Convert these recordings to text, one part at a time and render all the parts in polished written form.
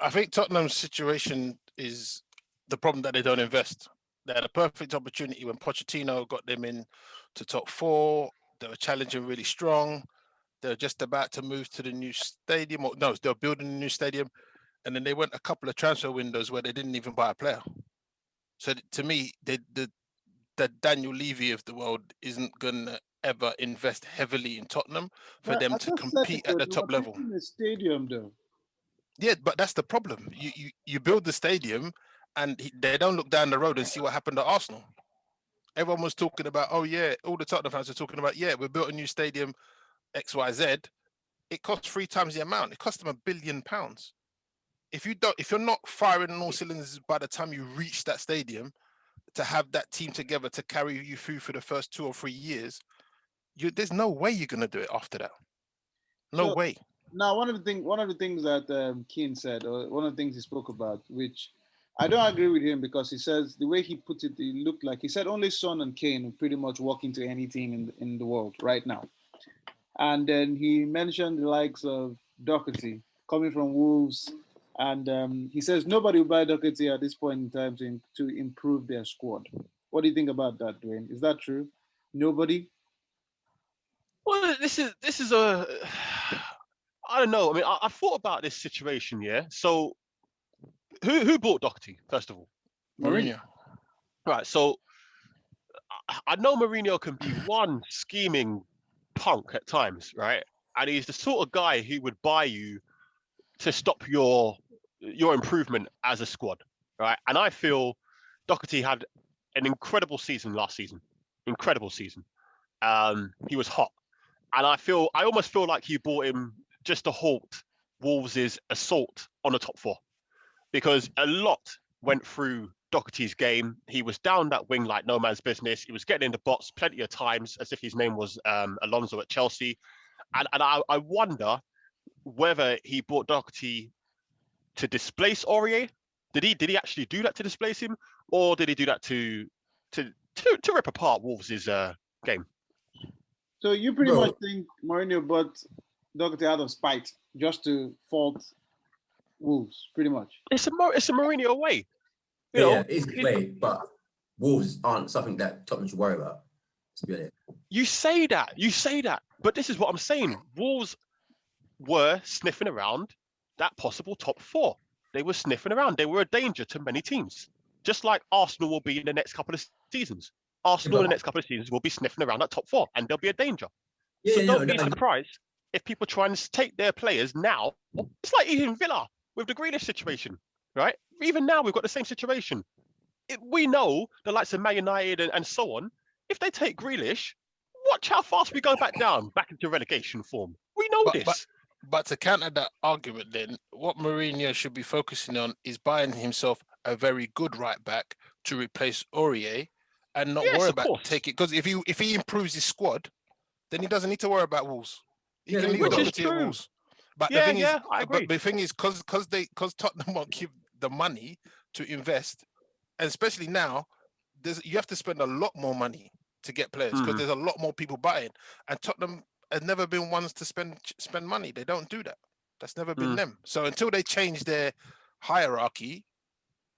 I think Tottenham's situation is the problem that they don't invest. They had a perfect opportunity when Pochettino got them in to top four. They were challenging really strong. They were just about to move to the new stadium. Or, no, they were building a new stadium. And then they went a couple of transfer windows where they didn't even buy a player. So to me, the Daniel Levy of the world isn't going to ever invest heavily in Tottenham for But them I to just said it, compete at though, the they were top level. building a stadium, though. Yeah, but that's the problem. You build the stadium, and they don't look down the road and see what happened at Arsenal. Everyone was talking about, oh yeah, all the Tottenham fans were talking about, yeah, we built a new stadium, XYZ. It cost 3 times the amount. It cost them £1 billion. If you're not firing on all cylinders by the time you reach that stadium to have that team together to carry you through for the first 2 or 3 years, there's no way you're gonna do it after that. No So way. now, one of the things that Keane said, or one of the things he spoke about, which I don't agree with him because he says the way he put it, it looked like he said only Son and Kane will pretty much walk into any team in the world right now. And then he mentioned the likes of Doherty coming from Wolves, and he says nobody will buy Doherty at this point in time to improve their squad. What do you think about that, Dwayne? Is that true? Nobody. Well, this is a I don't know. I mean, I thought about this situation. Yeah. So who bought Doherty first of all? Mourinho. Mourinho. Right. So I know Mourinho can be one scheming punk at times, right? And he's the sort of guy who would buy you to stop your improvement as a squad, right? And I feel Doherty had an incredible season last season, incredible season. He was hot, and I almost feel like you bought him just to halt Wolves' assault on the top four, because a lot went through Doherty's game. He was down that wing like no man's business. He was getting in the box plenty of times as if his name was Alonso at Chelsea. And I wonder whether he bought Doherty to displace Aurier. Did he actually do that to displace him, or did he do that to rip apart Wolves' game? So you pretty much Bro, think Mourinho bought Doherty out of spite just to fault Wolves, pretty much. It's a Mourinho way, you yeah, know. it's his way, but Wolves aren't something that Tottenham should worry about, to be honest. You say that, but this is what I'm saying. Wolves were sniffing around that possible top four. They were sniffing around. They were a danger to many teams, just like Arsenal will be in the next couple of seasons. Yeah, Arsenal in the but next couple of seasons will be sniffing around that top four, and they'll be a danger. So yeah, no, don't be no, surprised if people try and take their players now. It's like even Villa with the Grealish situation, right? Even now we've got the same situation. We know the likes of Man United and so on. If they take Grealish, watch how fast we go back down, back into relegation form. We know But but this. but to counter that argument, then what Mourinho should be focusing on is buying himself a very good right back to replace Aurier, and not Yes, worry of about course. taking, because if he improves his squad, then he doesn't need to worry about Wolves. He yeah, can there you leave Which is go. Doherty at true. Wolves. But the Yeah, thing is, yeah, I but agree. the thing is, because Tottenham won't give the money to invest, and especially now, you have to spend a lot more money to get players because Mm, there's a lot more people buying, and Tottenham has never been ones to spend money. They don't do that. That's never been mm. them. So until they change their hierarchy,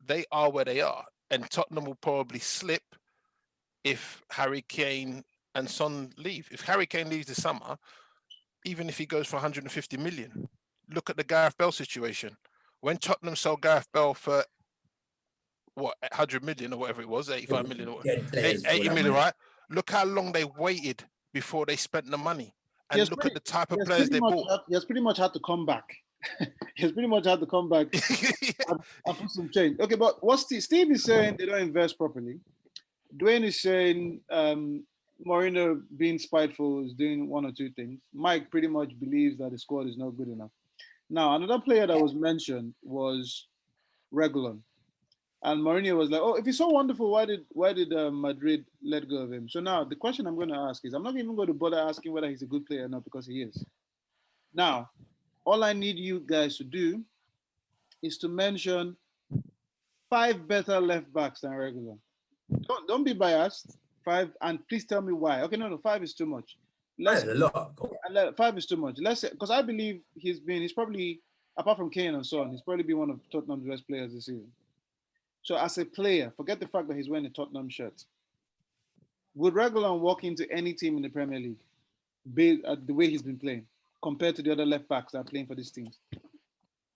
they are where they are, and Tottenham will probably slip if Harry Kane and Son leave. If Harry Kane leaves this summer, even if he goes for 150 million, look at the Gareth Bell situation. When Tottenham sold Gareth Bell for what, 100 million or whatever it was, 85 million or Getting players for 80 that million, money. right? Look how long they waited before they spent the money, He has and look at pretty, the type he of has players pretty they much bought. had, he has pretty much had to come back. He has pretty much had to come back and put some change. Okay, but what Steve is saying, they don't invest properly. Dwayne is saying Mourinho being spiteful is doing one or two things. Mike pretty much believes that the squad is not good enough. Now, another player that was mentioned was Regulon. And Mourinho was like, "Oh, if he's so wonderful, why did Madrid let go of him?" So now the question I'm going to ask is, I'm not even going to bother asking whether he's a good player or not because he is. Now, all I need you guys to do is to mention five better left backs than Regulon. Don't be biased. Five, and please tell me why. Okay, no, five is too much. That Let's is a lot. Come on. five is too much. Let's say, because I believe he's probably apart from Kane and so on, he's probably been one of Tottenham's best players this season. So as a player, forget the fact that he's wearing a Tottenham shirt. Would Reguilon walk into any team in the Premier League based at the way he's been playing compared to the other left backs that are playing for these teams?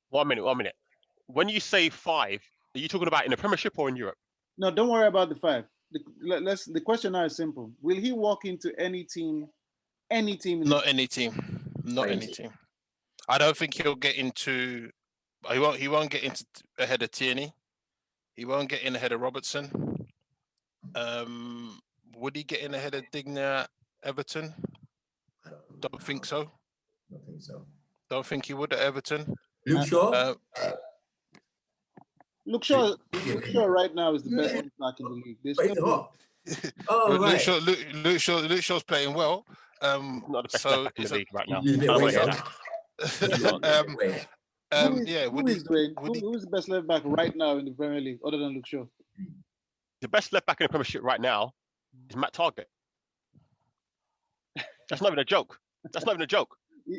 1 minute. When you say 5, are you talking about in the Premiership or in Europe? No, don't worry about the 5. The question now is simple. Will he walk into any team? Not any team. Not any team. I don't think he'll get into. He won't get into ahead of Tierney. He won't get in ahead of Robertson. Would he get in ahead of Digna Everton? Don't think so. Don't think he would at Everton. Luke Shaw? Luke Shaw right now is the best left back in the league. Luke Shaw's playing well. Not the best left back in the league right now. Who is the best left back right now in the Premier League other than Luke Shaw? The best left back in the Premiership right now is Matt Target. That's not even a joke.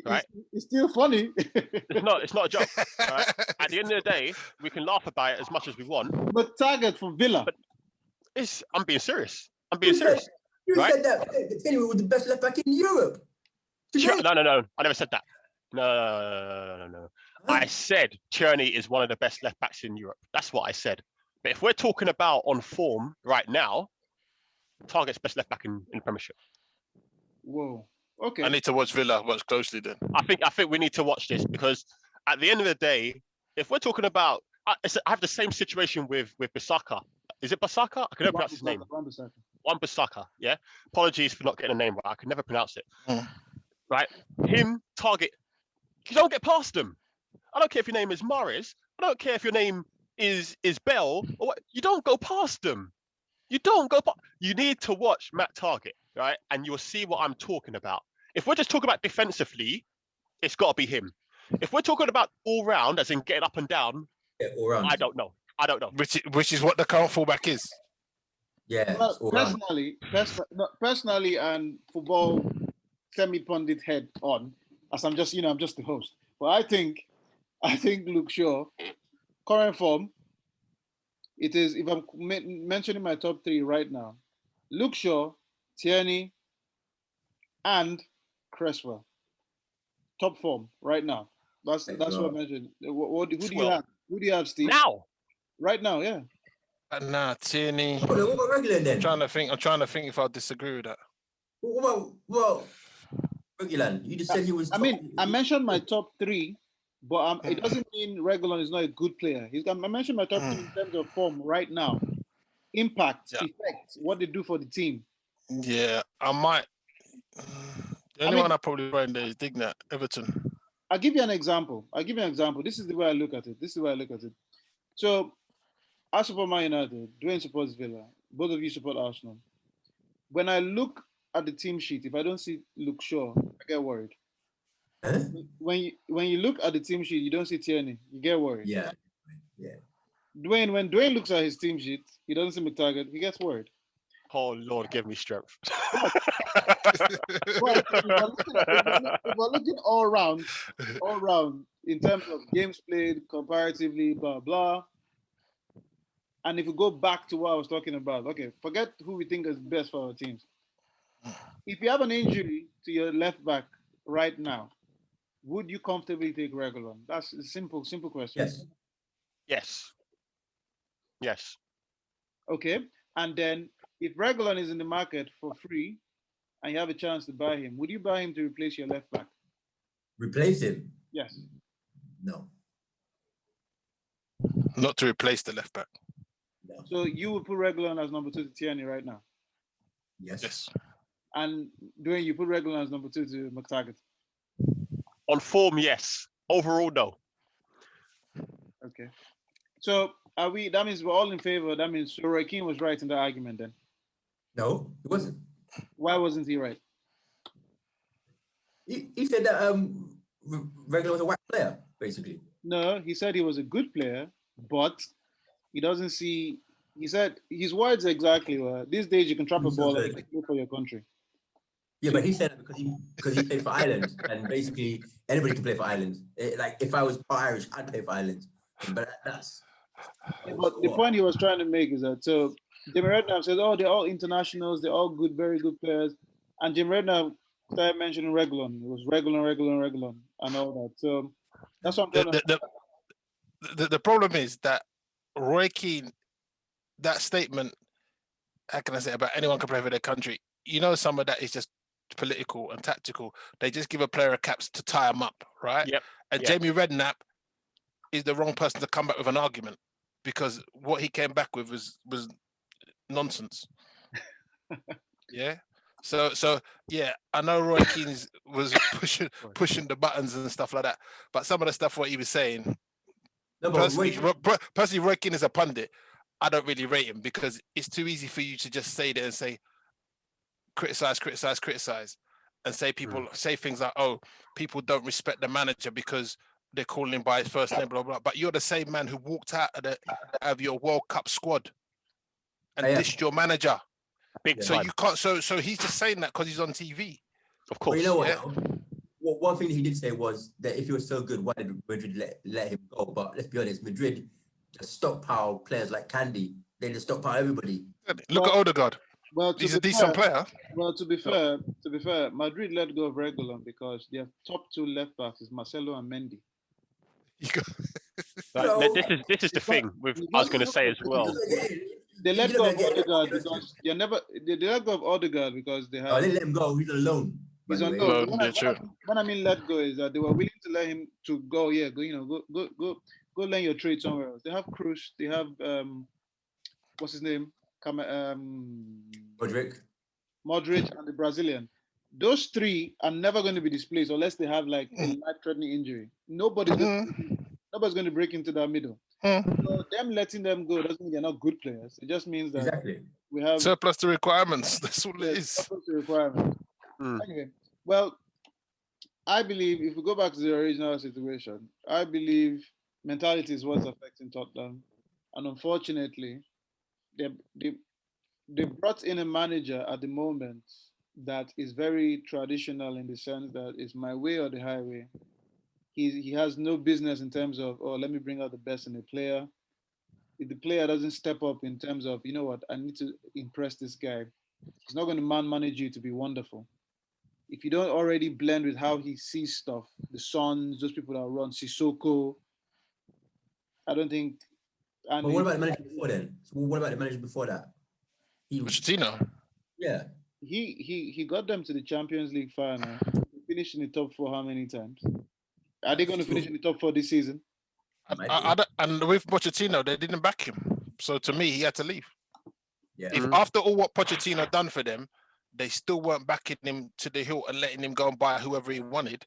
Right? It's still funny. It's not a joke. Right? At the end of the day, we can laugh about it as much as we want. But Target for Villa. But I'm being serious. You said that Tierney was the best left back in Europe. No. I never said that. No. I said Tierney is one of the best left backs in Europe. That's what I said. But if we're talking about on form right now, Target's best left back in the Premiership. Whoa. Okay. I need to watch Villa closely then. I think we need to watch this because at the end of the day, if we're talking about, I have the same situation with Saka. Is it Basaka? I can never pronounce his name. Wan-Bissaka. Yeah. Apologies for not getting a name right. I can never pronounce it. Right. Him, Target. You don't get past them. I don't care if your name is Mahrez. I don't care if your name is Bell or what. You don't go past them. You need to watch Matt Target, right? And you'll see what I'm talking about. If we're just talking about defensively, it's got to be him. If we're talking about all round, as in getting up and down, all round. I don't know. Which is what the current fullback is. Yeah. Well, personally, and football semi-pundit head on, as I'm just the host. But I think Luke Shaw, current form, it is, if I'm mentioning my top 3 right now, Luke Shaw, Tierney, and Cresswell. Top form right now. That's what I mentioned. Who do you have? Who do you have, Steve? Now. Right now, yeah. Nah, Tierney. What about Reguilon then? I'm trying to think if I'll disagree with that. Well, Reguilon, you just said he was. I mentioned my top 3, but it doesn't mean Reguilon is not a good player. I mentioned my top 3 in terms of form right now, impact, effect, what they do for the team. Yeah, I might. The only one I probably put in there is Digna Everton. I'll give you an example. This is the way I look at it. So, I support Man United. Dwayne supports Villa. Both of you support Arsenal. When I look at the team sheet, if I don't see Luke Shaw, I get worried. Huh? When you look at the team sheet, you don't see Tierney, you get worried. Yeah. When Dwayne looks at his team sheet, he doesn't see McTaggart, he gets worried. Oh Lord, give me strength. Well, if we're looking all round in terms of games played, comparatively, blah blah. And if we go back to what I was talking about, okay, forget who we think is best for our teams. If you have an injury to your left back right now, would you comfortably take Reguilon? That's a simple question. Yes. Okay. And then if Reguilon is in the market for free and you have a chance to buy him, would you buy him to replace your left back? Replace him? Yes. No. Not to replace the left back. No. So you would put Reguilon as number 2 to Tierney right now? Yes. And Dwayne, you put Reguilon as number 2 to McTaggart? On form, yes. Overall, no. Okay. So that means we're all in favor. That means Roy Keane was right in that argument then. No, he wasn't. Why wasn't he right? He said that Reguilon was a whack player, basically. No, he said he was a good player, but he doesn't see. He said his words exactly were: "These days you can trap a ball and play for your country." Yeah, but he said that because he played for Ireland, and basically anybody can play for Ireland. Like if I was Irish, I'd play for Ireland. But that's. But the point he was trying to make is that so Jimmy Redknapp says, "Oh, they're all internationals. They're all good, very good players." And Jimmy Redknapp started mentioning Reguilon. It was Reguilon, and all that. So that's what I'm trying to. The problem is that Roy Keane, that statement, how can I say, about anyone can play for their country, you know, some of that is just political and tactical. They just give a player a caps to tie him up, right? Yep. And Yep. Jamie Redknapp is the wrong person to come back with an argument, because what he came back with was nonsense. Yeah. So yeah, I know Roy Keane was pushing the buttons and stuff like that, but some of the stuff what he was saying, No, but personally, Roy Keane is a pundit. I don't really rate him because it's too easy for you to just say there and say criticize, and say say things like, oh, people don't respect the manager because they're calling him by his first name, blah blah. But you're the same man who walked out of your World Cup squad and dissed your manager. So you can't. So he's just saying that because he's on TV. Of course. But you know what? Well, one thing that he did say was that if he was so good, why did Madrid let him go? But let's be honest, Madrid just stockpile players like candy. They just stockpile everybody. Look at Odegaard. Well, he's a decent player. Well, to be fair, Madrid let go of Reguilon because their top two left backs is Marcelo and Mendy. This is the thing with I was going to say as well. They let go of Odegaard because they let go of Odegaard because they have. Oh, they let him go. He's on loan. He's on loan. When I mean let go is that they were willing to let him to go. Yeah, go learn your trade somewhere else. They have Cruz. They have what's his name? Modric and the Brazilian. Those three are never going to be displaced unless they have like a life-threatening injury. Nobody's going to break into that middle. So them letting them go doesn't mean they're not good players. It just means that we have surplus to requirements. That's all it is. Surplus to requirements. Anyway, well, I believe if we go back to the original situation, I believe mentality is what's affecting Tottenham, and unfortunately, they brought in a manager at the moment that is very traditional in the sense that it's my way or the highway. He has no business in terms of, oh, let me bring out the best in a player. If the player doesn't step up in terms of, you know what, I need to impress this guy, he's not going to manage you to be wonderful. If you don't already blend with how he sees stuff, the Sons, those people that run, Sissoko, I don't think. But what about the manager before then? So what about the manager before that? Pochettino. Yeah. He got them to the Champions League final. He finished in the top 4 how many times? Are they going to finish in the top 4 this season? And with Pochettino, they didn't back him. So to me, he had to leave. Yeah. If after all what Pochettino done for them, they still weren't backing him to the hilt and letting him go and buy whoever he wanted,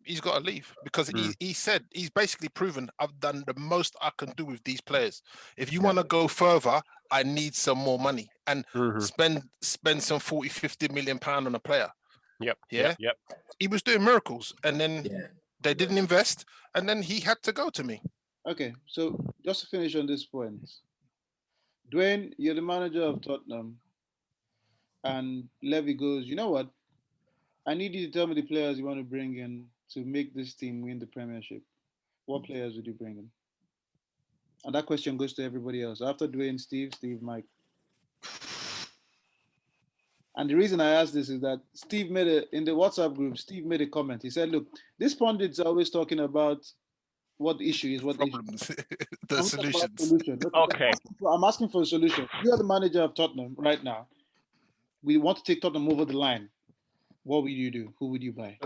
he's got to leave because he said he's basically proven I've done the most I can do with these players. If you want to go further, I need some more money and spend some 40, 50 million pound on a player. Yep. He was doing miracles, and then they didn't invest, and then he had to go to me. Okay, so just to finish on this point, Dwayne, you're the manager of Tottenham, and Levy goes, you know what? I need you to tell me the players you want to bring in to make this team win the Premiership. What players would you bring in? And that question goes to everybody else. After Dwayne, Steve, Mike. And the reason I ask this is that Steve in the WhatsApp group, Steve made a comment. He said, look, this pundit's always talking about what the issue is, what problems, the solutions. Okay. I'm asking for a solution. You are the manager of Tottenham right now. We want to take Tottenham over the line. What would you do? Who would you buy?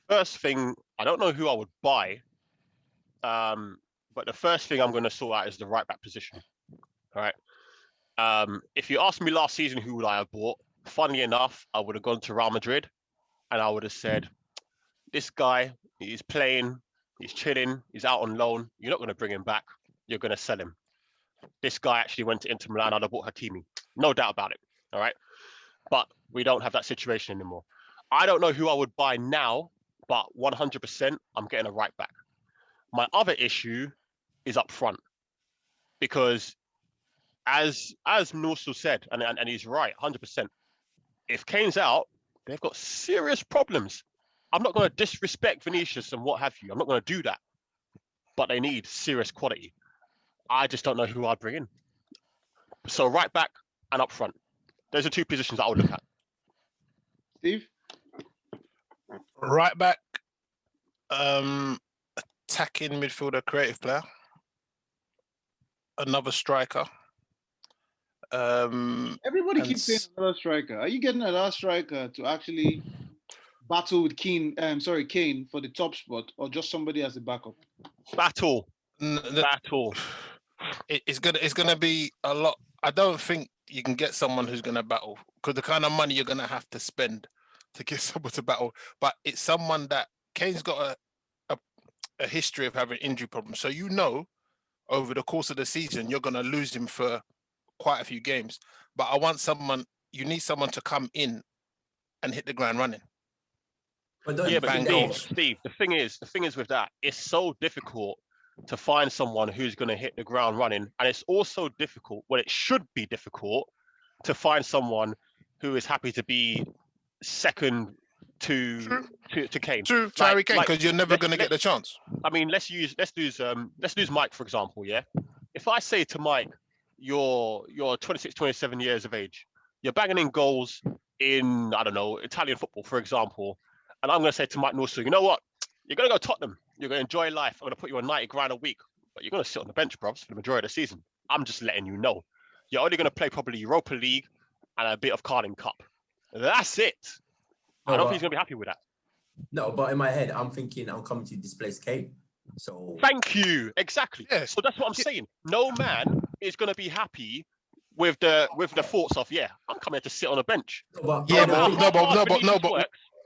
First thing, I don't know who I would buy, but the first thing I'm going to sort out is the right back position. All right. If you asked me last season who would I have bought, funnily enough, I would have gone to Real Madrid, and I would have said, this guy, he's playing, he's chilling, he's out on loan. You're not going to bring him back. You're going to sell him. This guy actually went to Inter Milan. I'd have bought Hakimi. No doubt about it. All right. But we don't have that situation anymore. I don't know who I would buy now, but 100%, I'm getting a right back. My other issue is up front, because as Nursel said, and he's right, 100%. If Kane's out, They've got serious problems. I'm not going to disrespect Vinicius and what have you. I'm not going to do that. But they need serious quality. I just don't know who I'd bring in. So right back and up front. Those are two positions that I would look at. Steve? Right back, attacking midfielder, creative player. Another striker. Everybody keeps saying another striker. Are you getting another striker to actually battle with Kane for the top spot, or just somebody as a backup? Battle. It's gonna be a lot. I don't think you can get someone who's gonna battle, because the kind of money you're gonna have to spend to get someone to battle. But it's someone that Kane's got a history of having injury problems. So over the course of the season, you're gonna lose him for quite a few games. But you need someone to come in and hit the ground running. But Steve, the thing is with that, it's so difficult to find someone who's going to hit the ground running, and it's also difficult, it should be difficult, to find someone who is happy to be second to Kane. True, Harry Kane, because you're never going to get the chance. I mean, let's use Mike for example. Yeah, if I say to Mike, you're 26, 27 years of age, you're banging in goals in, I don't know, Italian football, for example, and I'm going to say to Mike Norso, you know what? You're going to go Tottenham. You're going to enjoy life. I'm going to put you on 90 grand a week, but you're going to sit on the bench, bros, for the majority of the season. I'm just letting you know. You're only going to play probably Europa League and a bit of Carling Cup. That's it. I don't think he's going to be happy with that. No, but in my head, I'm thinking I'm coming to displace Kane. So thank you. Exactly. Yeah. So that's what I'm saying. No man is going to be happy with the thoughts of, I'm coming to sit on a bench.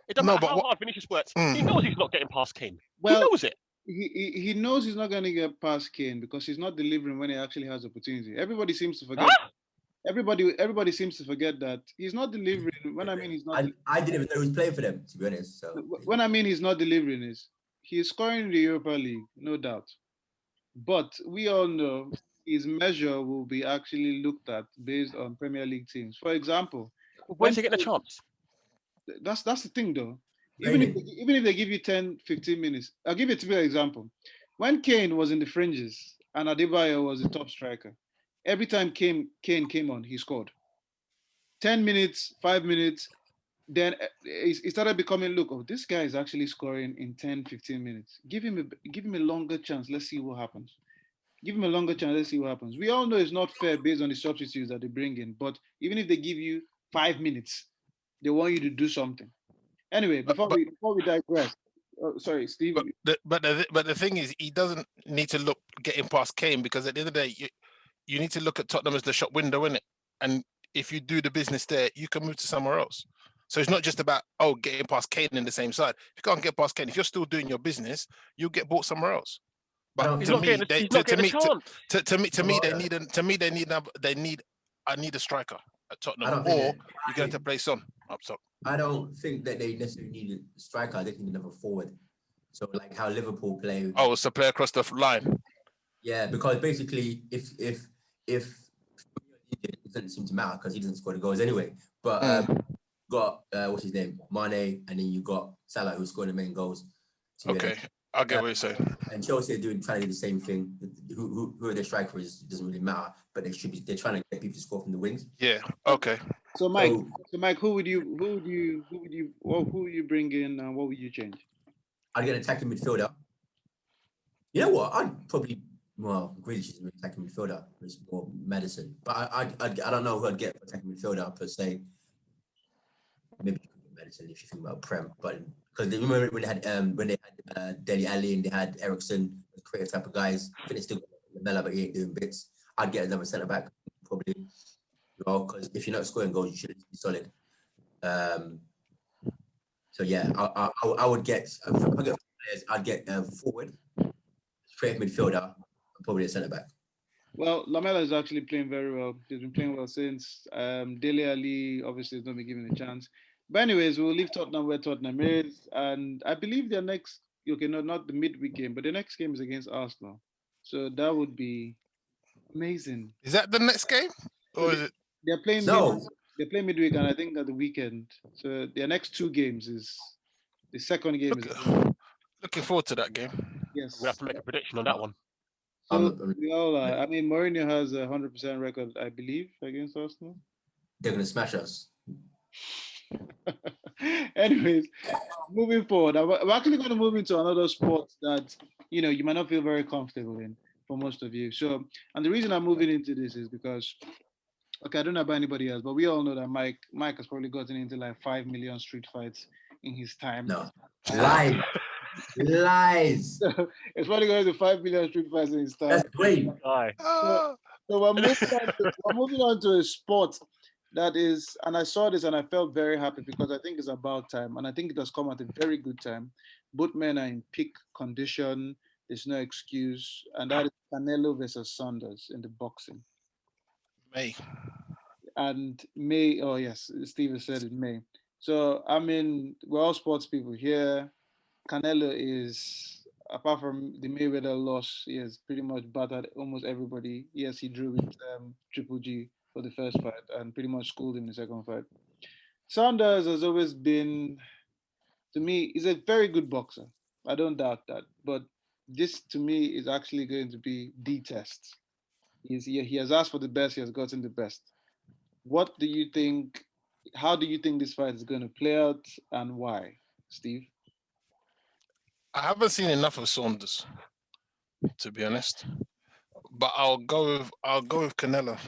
It doesn't matter how hard Vinicius works. He knows he's not getting past Kane. Well, he knows it. He knows he's not going to get past Kane because he's not delivering when he actually has opportunity. Everybody seems to forget. Everybody seems to forget that he's not delivering. When I mean he's not. I didn't even know he was playing for them, to be honest. So when I mean he's not delivering is he's scoring in the Europa League, no doubt. But we all know his measure will be actually looked at based on Premier League teams. For example, where's he getting a chance? That's the thing, though. Even if they give you 10, 15 minutes, I'll give you a typical example. When Kane was in the fringes and Adebayo was the top striker, every time Kane came on, he scored. 10 minutes, 5 minutes, then it started becoming, look, this guy is actually scoring in 10, 15 minutes. Give him a longer chance. Let's see what happens. Give him a longer chance. Let's see what happens. We all know it's not fair based on the substitutes that they bring in, but even if they give you 5 minutes, they want you to do something. Anyway, before we digress, sorry, Steve. But the thing is, he doesn't need to getting past Kane, because at the end of the day, you need to look at Tottenham as the shop window, innit? And if you do the business there, you can move to somewhere else. So it's not just about getting past Kane in the same side. If you can't get past Kane, if you're still doing your business, you'll get bought somewhere else. But to me, I need a striker at Tottenham, or you're going to play Son up top. I don't think that they necessarily need a striker. They need another forward. So like how Liverpool play. Oh, it's a player across the line. Yeah, because basically, if it doesn't seem to matter because he doesn't score the goals anyway. But got what's his name, Mane, and then you got Salah who scored the main goals. Okay, I get what you're saying. And Chelsea are trying to do the same thing. Who their striker is doesn't really matter, but they're trying to get people to score from the wings. Yeah. Okay. So Mike, who would you bring in, and what would you change? I'd get an attacking midfielder. You know what? I'd probably Grealish is an attacking midfielder. It's more Madison, but I don't know who I'd get for attacking midfielder per se. Maybe Madison if you think about Prem, but because they remember when they had Dele Alli and they had Ericsson, creative type of guys. I think they still got Lamella, but he ain't doing bits. I'd get another centre back probably. Because if you're not scoring goals, you should be solid. So yeah, I would get. If I get players, I'd get forward, creative midfielder, and probably a centre back. Well, Lamella is actually playing very well. He's been playing well since. Dele Alli obviously is not been given a chance. But anyways, we'll leave Tottenham where Tottenham is, and I believe their next. Okay, no, not the midweek game, but the next game is against Arsenal. So that would be amazing. Is that the next game, or is it? They're playing. No, They play midweek, and I think at the weekend. So their next 2 games is the second game is Looking forward to that game. yes. We have to make a prediction on that one. So we all are. I mean, Mourinho has a 100% record, I believe, against Arsenal. They're gonna smash us. Anyways, moving forward, I'm actually going to move into another sport that you might not feel very comfortable in for most of you. So, and the reason I'm moving into this is because, okay, I don't know about anybody else, but we all know that Mike has probably gotten into like 5 million street fights in his time. No, lies. So it's probably going to 5 million street fights in his time. That's great. So we're moving on to a sport that is, and I saw this and I felt very happy because I think it's about time, and I think it has come at a very good time. Both men are in peak condition. There's no excuse, and that is Canelo versus Saunders in the boxing. May. And May, oh yes, Steve has said it, May. So I mean, we're all sports people here. Canelo is, apart from the Mayweather loss, he has pretty much battered almost everybody. Yes, he drew with Triple G for the first fight and pretty much schooled him in the second fight. Saunders has always been, to me, he's a very good boxer. I don't doubt that. But this, to me, is actually going to be the test. He has asked for the best. He has gotten the best. What do you think? How do you think this fight is going to play out, and why, Steve? I haven't seen enough of Saunders, to be honest. But I'll go with Canelo,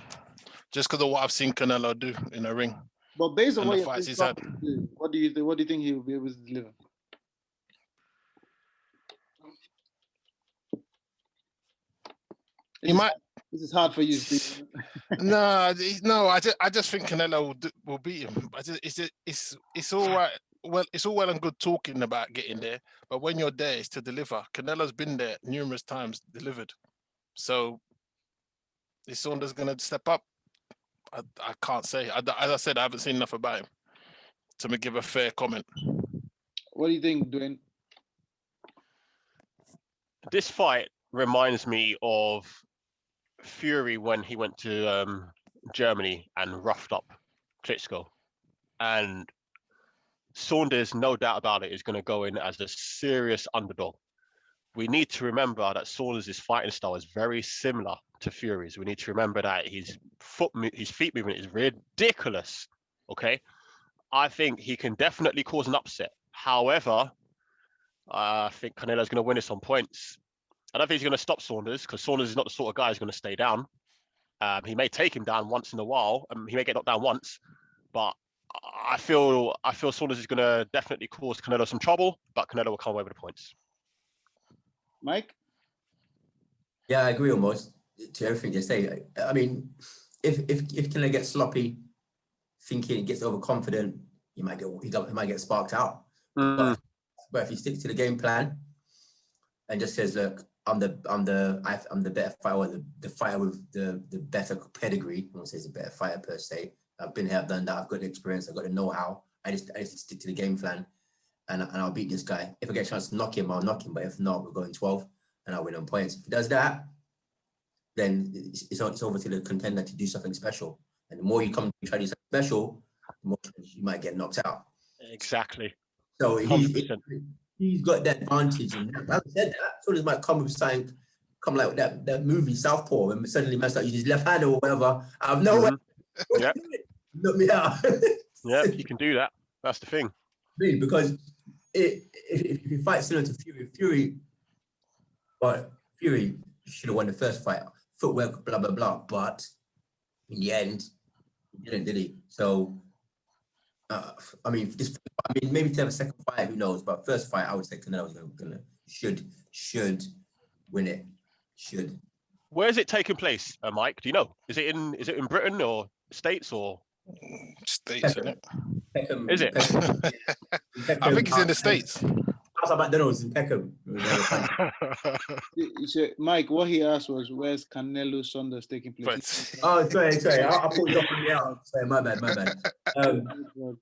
just because of what I've seen Canelo do in the ring. But based on and what the you're fights he's had. what do you think he will be able to deliver? He might. This is hard for you, Steve. No. I just think Canelo will beat him. It's all right. Well, it's all well and good talking about getting there, but when you're there, it's to deliver. Canelo's been there numerous times, delivered. So, is Saunders going to step up? I can't say. As I said, I haven't seen enough about him to give a fair comment. What do you think, Dwayne? This fight reminds me of Fury when he went to Germany and roughed up Klitschko. And Saunders, no doubt about it, is going to go in as a serious underdog. We need to remember that Saunders' fighting style is very similar to Fury's. We need to remember that his feet movement is ridiculous. Okay, I think he can definitely cause an upset. However, I think Canelo's going to win this on points. I don't think he's going to stop Saunders because Saunders is not the sort of guy who's going to stay down. He may take him down once in a while. He may get knocked down once, but I feel Saunders is going to definitely cause Canelo some trouble, but Canelo will come away with the points. Mike? Yeah, I agree almost to everything they say. I mean, if Canelo gets sloppy, thinking, gets overconfident, he might get sparked out. But if he sticks to the game plan and just says, "Look, I'm the better fighter, or the fighter with the better pedigree," I won't say he's a better fighter per se. I've been here, I've done that. I've got the experience. I've got the know-how. I just stick to the game plan, and I'll beat this guy. If I get a chance to knock him, I'll knock him. But if not, we're going 12, and I'll win on points. If he does that, then it's over to the contender to do something special. And the more you come to try to do something special, the more you might get knocked out. Exactly. So he's got that advantage. And having said that, Saunders might come with something, like that movie Southpaw, and suddenly man start using his left hand or whatever. I have no way. Yeah. Knock me out. Yeah, you can do that. That's the thing. Really, because if you fight similar to Fury should have won the first fight. Footwork, blah blah blah. But in the end, he didn't, did he? So, maybe to have a second fight, who knows? But first fight, I would say Canelo should win it. Should. Where is it taking place, Mike? Do you know? Is it in Britain or States or? States, isn't it? Peckham, is it? I think it's in the States. How's McDonald's in Peckham? Mike, what he asked was, where's Canelo Saunders taking place? Oh, sorry. I pulled it off from the out. Sorry, my bad.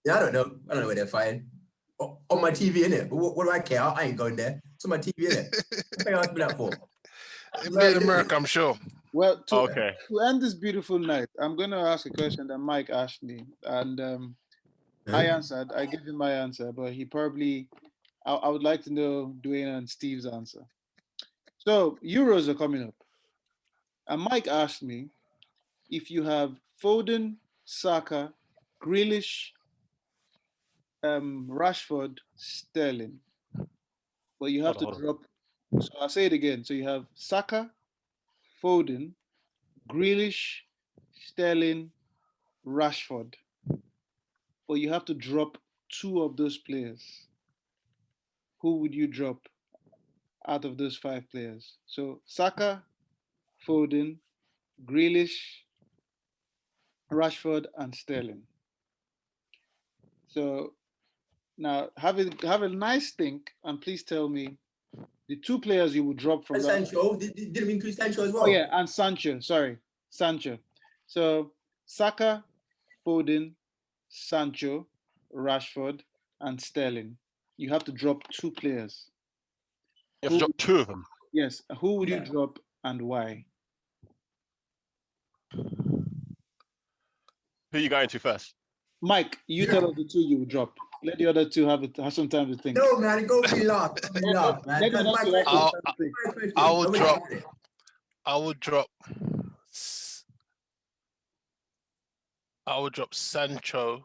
Yeah, I don't know where they're fighting. On my TV, innit? But what do I care? I ain't going there. It's on my TV, innit? What do you ask me that for? It'll be in America, I'm sure. Well, Okay. to end this beautiful night, I'm going to ask a question that Mike asked me, and I answered. I gave him my answer, but he probably. I would like to know Dwayne and Steve's answer. So Euros are coming up, and Mike asked me if you have Foden, Saka, Grealish, Rashford, Sterling, but you have to Hold on. drop. So I'll say it again. So you have Saka, Foden, Grealish, Sterling, Rashford, but you have to drop two of those players. Who would you drop out of those five players? So Saka, Foden, Grealish, Rashford, and Sterling. So now have a nice think, and please tell me the two players you would drop from And that. Sancho, did we include Sancho as well? Oh yeah, and Sancho. Sorry, Sancho. So Saka, Foden, Sancho, Rashford, and Sterling. You have to drop two players. You have to drop two of them. Yes. Who would you Yeah. drop and why? Who are you going to first? Mike, you tell us the two you would drop. Let the other two have some time to think. No, man, go be laugh. Go be laugh, man. Let the other two have some time to think. I would drop Sancho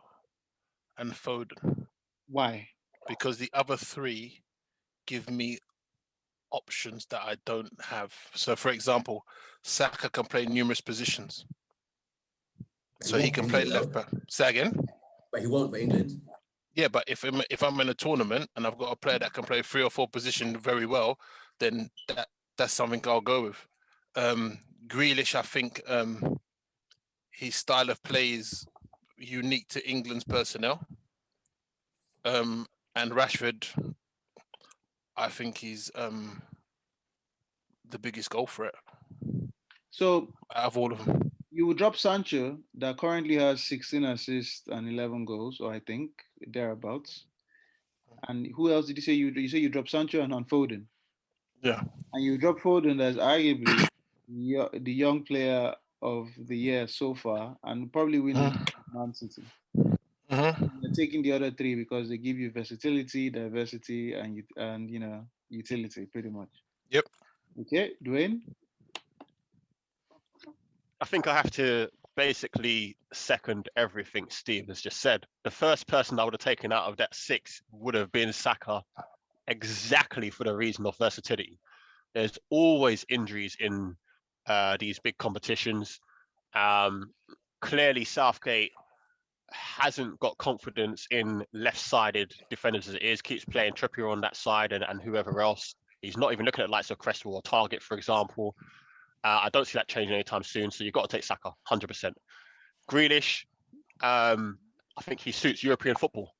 and Foden. Why? Because the other three give me options that I don't have. So, for example, Saka can play numerous positions. So he can play left back. Say again? But he won't for England. Yeah, but if I'm in a tournament and I've got a player that can play 3 or 4 positions very well, then that's something I'll go with. Grealish, I think his style of play is unique to England's personnel. And Rashford, I think he's the biggest goal threat. So out of all of them. You would drop Sancho, that currently has 16 assists and 11 goals, or I think thereabouts. And who else did you say you say you drop Sancho and on Foden? Yeah. And you drop Foden as arguably the young player of the year so far, and probably win the Man City. You're taking the other three because they give you versatility, diversity, and utility, pretty much. Yep. Okay, Dwayne. I think I have to basically second everything Steve has just said. The first person I would have taken out of that 6 would have been Saka, exactly for the reason of versatility. There's always injuries in these big competitions. Clearly, Southgate hasn't got confidence in left-sided defenders as it is, keeps playing Trippier on that side and whoever else. He's not even looking at likes of Cresswell or Target, for example. I don't see that changing anytime soon, so you've got to take Saka, 100%. Grealish, I think he suits European football.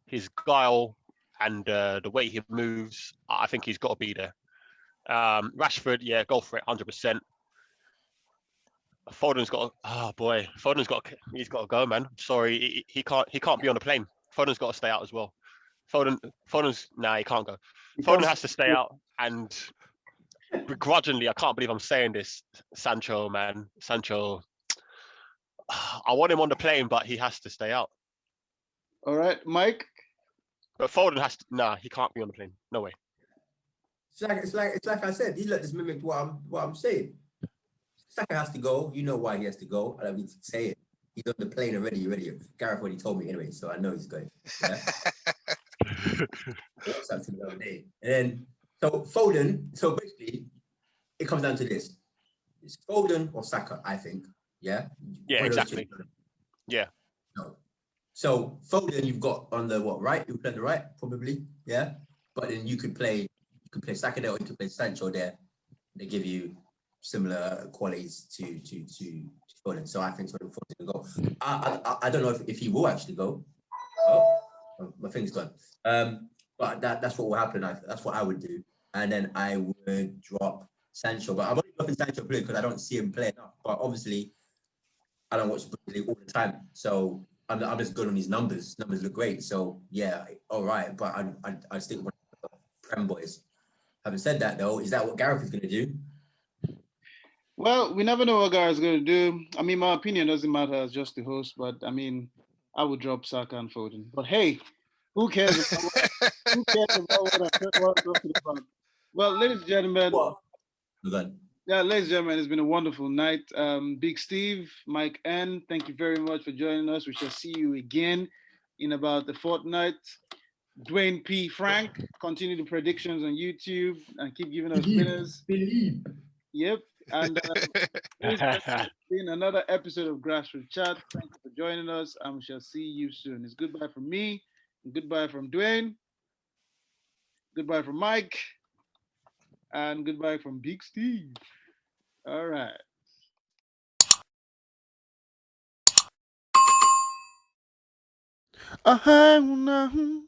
His guile and the way he moves, I think he's got to be there. Rashford, yeah, go for it, 100%. Foden's got, he's got to go, man. Sorry, he can't be on the plane. Foden's got to stay out as well. He can't go. Foden has to stay out, and begrudgingly, I can't believe I'm saying this, Sancho, man. Sancho, I want him on the plane, but he has to stay out. All right, Mike. But Foden has to, he can't be on the plane. No way. It's like I said, these just mimicked what I'm saying. Saka has to go. You know why he has to go. I don't need to say it. He's on the plane already. Gareth already told me anyway, so I know he's going. Yeah? Something the other day. And then, so Foden, so basically, it comes down to this. It's Foden or Saka, I think. Yeah? Yeah, exactly. Yeah. No. So Foden, you've got on the right? You play on the right, probably. Yeah. But then you could play Saka there, or you could play Sancho there. They give you similar qualities to Foden. So I think Foden will go. I don't know if he will actually go. Oh, my thing's gone. But that's what will happen. That's what I would do. And then I would drop Sancho. But I'm only dropping Sancho because I don't see him play enough. But obviously, I don't watch the league all the time. So I'm just good on these numbers. Numbers look great. So yeah, all right. But I stick with Prem boys. Having said that, though, is that what Gareth is going to do? Well, we never know what Gareth's going to do. I mean, my opinion doesn't matter as just the host, but I mean, I would drop Saka and Foden. But hey, who cares about who cares about what I'm talking about? Well, ladies and gentlemen, What? Good. yeah, ladies and gentlemen, it's been a wonderful night. Big Steve, Mike N, thank you very much for joining us. We shall see you again in about a fortnight. Dwayne P. Frank, continue the predictions on YouTube and keep giving us winners. Believe. Yep. And this has been another episode of Grassroot Chat. Thank you for joining us, and we shall see you soon. It's goodbye from me, and goodbye from Dwayne, goodbye from Mike, and goodbye from Big Steve. All right. Uh-huh.